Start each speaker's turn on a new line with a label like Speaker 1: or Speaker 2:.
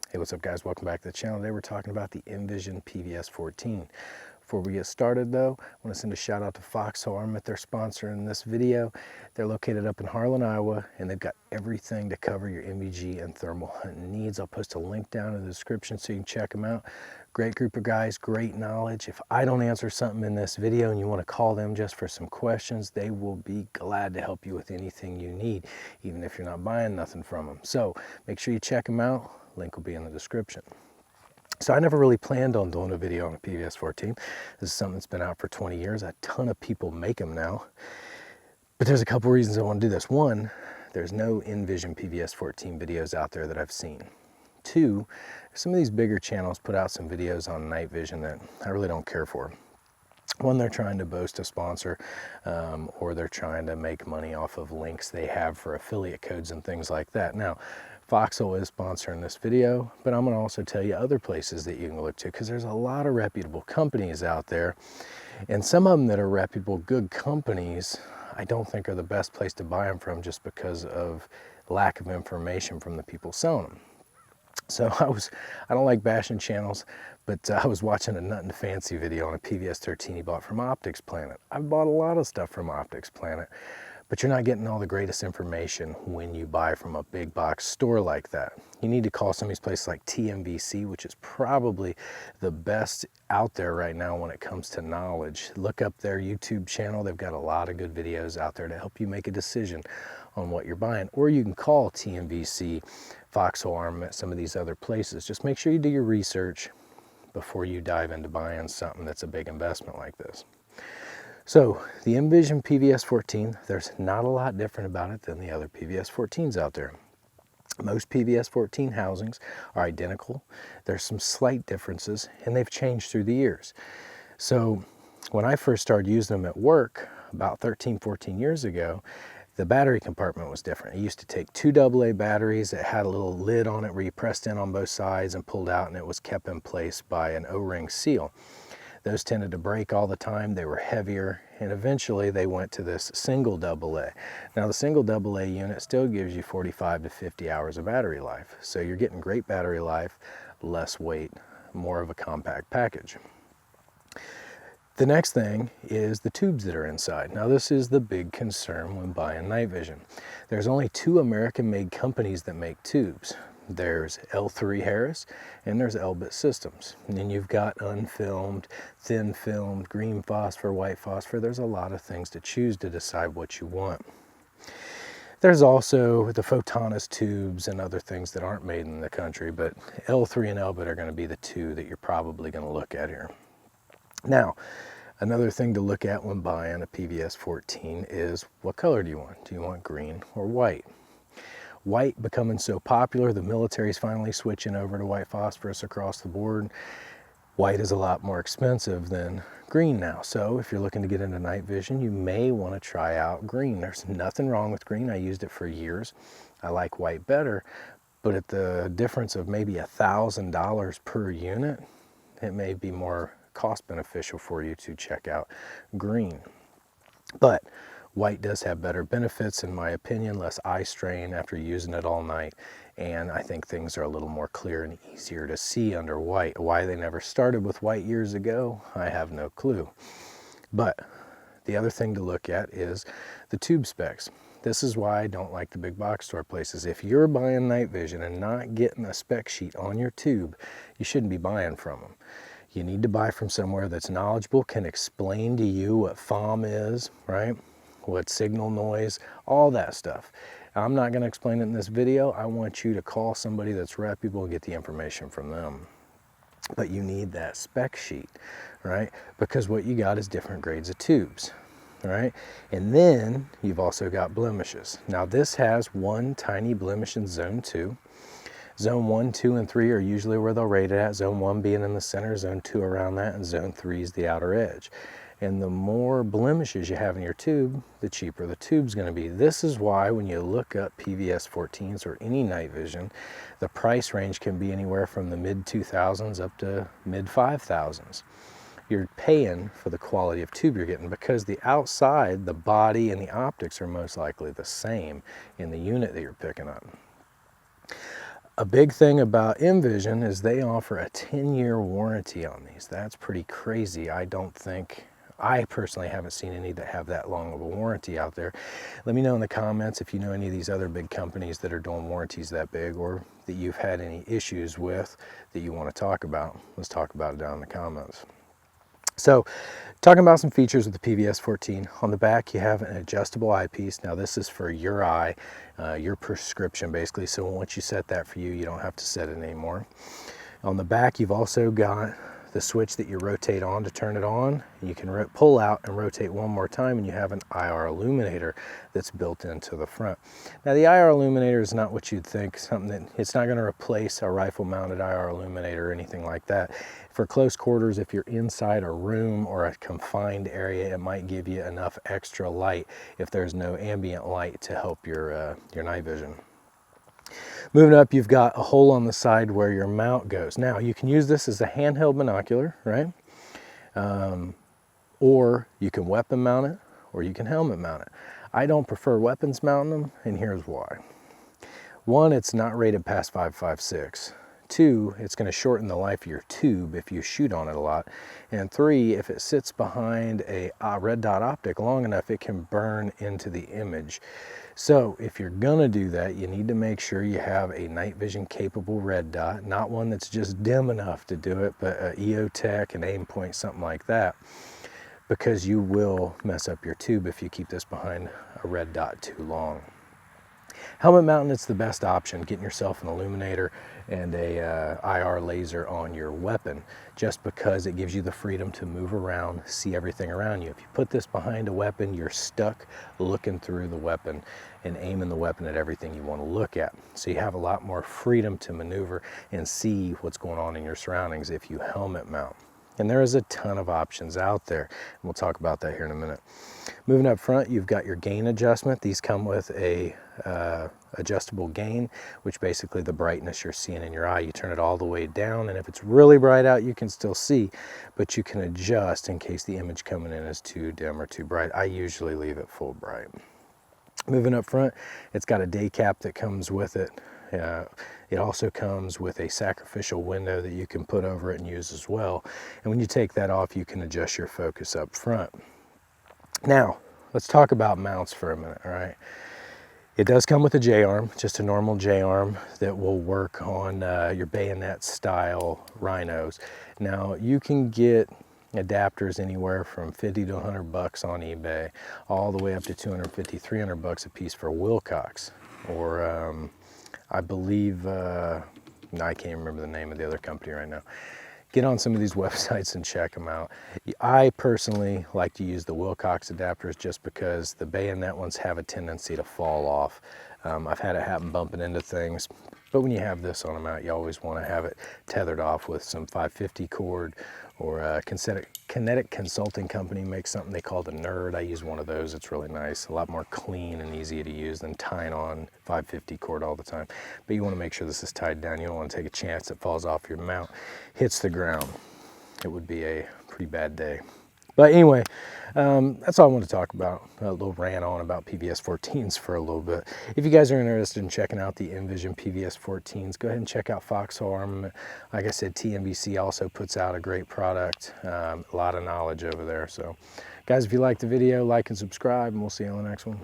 Speaker 1: Hey, what's up guys? Welcome back to the channel. Today we're talking about the Nvision PVS-14. Before we get started though, I want to send a shout out to Foxhole Armament, their sponsor in this video. They're located up in Harlan, Iowa, and they've got everything to cover your MVG and thermal hunting needs. I'll post a link down in the description so you can check them out. Great group of guys, great knowledge. If I don't answer something in this video and you want to call them just for some questions, they will be glad to help you with anything you need, even if you're not buying nothing from them. So make sure you check them out. Link will be in the description. So I never really planned on doing a video on a PVS-14. This is something that's been out for 20 years. A ton of people make them now. But there's a couple reasons I want to do this. One, there's no Nvision PVS-14 videos out there that I've seen. Two, some of these bigger channels put out some videos on night vision that I really don't care for. One, they're trying to boast a sponsor, or they're trying to make money off of links they have for affiliate codes and things like that. Now, Foxhole is sponsoring this video, but I'm going to also tell you other places that you can look to, because there's a lot of reputable companies out there, and some of them that are reputable, good companies, I don't think are the best place to buy them from just because of lack of information from the people selling them. So I don't like bashing channels, but I was watching a Nothing Fancy video on a PVS-13 he bought from Optics Planet. I've bought a lot of stuff from Optics Planet, but you're not getting all the greatest information when you buy from a big box store like that. You need to call some of these places like TMVC, which is probably the best out there right now when it comes to knowledge. Look up their YouTube channel. They've got a lot of good videos out there to help you make a decision on what you're buying. Or you can call TMVC, Foxhole Armament, some of these other places. Just make sure you do your research before you dive into buying something that's a big investment like this. So the Nvision PVS-14, there's not a lot different about it than the other PVS-14s out there. Most PVS-14 housings are identical. There's some slight differences, and they've changed through the years. So when I first started using them at work about 13, 14 years ago, the battery compartment was different. It used to take two AA batteries. It had a little lid on it where you pressed in on both sides and pulled out, and it was kept in place by an O-ring seal. Those tended to break all the time. They were heavier, and eventually they went to this single AA. Now the single AA unit still gives you 45 to 50 hours of battery life. So you're getting great battery life, less weight, more of a compact package. The next thing is the tubes that are inside. Now this is the big concern when buying night vision. There's only two American-made companies that make tubes. There's L3 Harris and there's Elbit Systems. And then you've got unfilmed, thin filmed, green phosphor, white phosphor. There's a lot of things to choose to decide what you want. There's also the Photonis tubes and other things that aren't made in the country, but L3 and Elbit are going to be the two that you're probably going to look at here. Now, another thing to look at when buying a PVS-14 is what color do you want? Do you want green or white? White becoming so popular, the military's finally switching over to white phosphorus across the board. White is a lot more expensive than green now. So if you're looking to get into night vision, you may want to try out green. There's nothing wrong with green. I used it for years. I like white better, but at the difference of maybe $1,000 per unit, it may be more cost beneficial for you to check out green. But white does have better benefits, in my opinion, less eye strain after using it all night, and I think things are a little more clear and easier to see under white. Why they never started with white years ago, I have no clue. But the other thing to look at is the tube specs. This is why I don't like the big box store places. If you're buying night vision and not getting a spec sheet on your tube, you shouldn't be buying from them. You need to buy from somewhere that's knowledgeable, can explain to you what FOM is, right? What signal noise, all that stuff. I'm not going to explain it in this video. I want you to call somebody that's reputable and get the information from them. But you need that spec sheet, right? Because what you got is different grades of tubes, right? And then you've also got blemishes. Now this has one tiny blemish in zone 2. Zone 1, 2, and 3 are usually where they'll rate it at. Zone 1 being in the center, Zone 2 around that, and Zone 3 is the outer edge. And the more blemishes you have in your tube, the cheaper the tube's going to be. This is why when you look up PVS-14s or any night vision, the price range can be anywhere from the mid-2000s up to mid-5000s. You're paying for the quality of tube you're getting, because the outside, the body, and the optics are most likely the same in the unit that you're picking up. A big thing about Nvision is they offer a 10-year warranty on these. That's pretty crazy. I personally haven't seen any that have that long of a warranty out there. Let me know in the comments if you know any of these other big companies that are doing warranties that big, or that you've had any issues with that you want to talk about. Let's talk about it down in the comments. So, talking about some features with the PVS-14. On the back, you have an adjustable eyepiece. Now, this is for your eye, your prescription, basically. So once you set that for you, you don't have to set it anymore. On the back, you've also got the switch that you rotate on to turn it on. You can pull out and rotate one more time, and you have an IR illuminator that's built into the front. Now, the IR illuminator is not what you'd think, it's not going to replace a rifle mounted IR illuminator or anything like that. For close quarters, if you're inside a room or a confined area, it might give you enough extra light if there's no ambient light to help your night vision. Moving up, you've got a hole on the side where your mount goes. Now, you can use this as a handheld binocular, right? Or you can weapon mount it, or you can helmet mount it. I don't prefer weapons mounting them, and here's why. One, it's not rated past 5.56. Two, it's going to shorten the life of your tube if you shoot on it a lot. And three, if it sits behind a red dot optic long enough, it can burn into the image. So if you're going to do that, you need to make sure you have a night vision capable red dot, not one that's just dim enough to do it, but an EOTech, an aim point, something like that, because you will mess up your tube if you keep this behind a red dot too long. Helmet mounting, it's the best option, getting yourself an illuminator and a IR laser on your weapon, just because it gives you the freedom to move around, see everything around you. If you put this behind a weapon, you're stuck looking through the weapon and aiming the weapon at everything you want to look at. So you have a lot more freedom to maneuver and see what's going on in your surroundings if you helmet mount. And there is a ton of options out there, and we'll talk about that here in a minute. Moving up front, you've got your gain adjustment. These come with a adjustable gain, which basically the brightness you're seeing in your eye. You turn it all the way down, and if it's really bright out, you can still see, but you can adjust in case the image coming in is too dim or too bright. I usually leave it full bright. Moving up front, it's got a day cap that comes with it. It also comes with a sacrificial window that you can put over it and use as well. And when you take that off, you can adjust your focus up front. Now, let's talk about mounts for a minute, all right? It does come with a J-arm, just a normal J-arm that will work on your bayonet style rhinos. Now, you can get adapters anywhere from 50 to 100 bucks on eBay, all the way up to 250, 300 bucks a piece for Wilcox, or I believe, I can't remember the name of the other company right now. Get on some of these websites and check them out. I personally like to use the Wilcox adapters just because the bayonet ones have a tendency to fall off. I've had it happen bumping into things, but when you have this on a mount, you always want to have it tethered off with some 550 cord, or Kinetic Consulting Company makes something they call the Nerd. I use one of those. It's really nice, a lot more clean and easy to use than tying on 550 cord all the time. But you want to make sure this is tied down. You don't want to take a chance it falls off your mount, hits the ground. It would be a pretty bad day. But anyway, that's all I want to talk about. A little rant on about PVS-14s for a little bit. If you guys are interested in checking out the Nvision PVS-14s, go ahead and check out Foxhole Armament. Like I said, TNBC also puts out a great product. A lot of knowledge over there. So, guys, if you liked the video, like and subscribe, and we'll see you on the next one.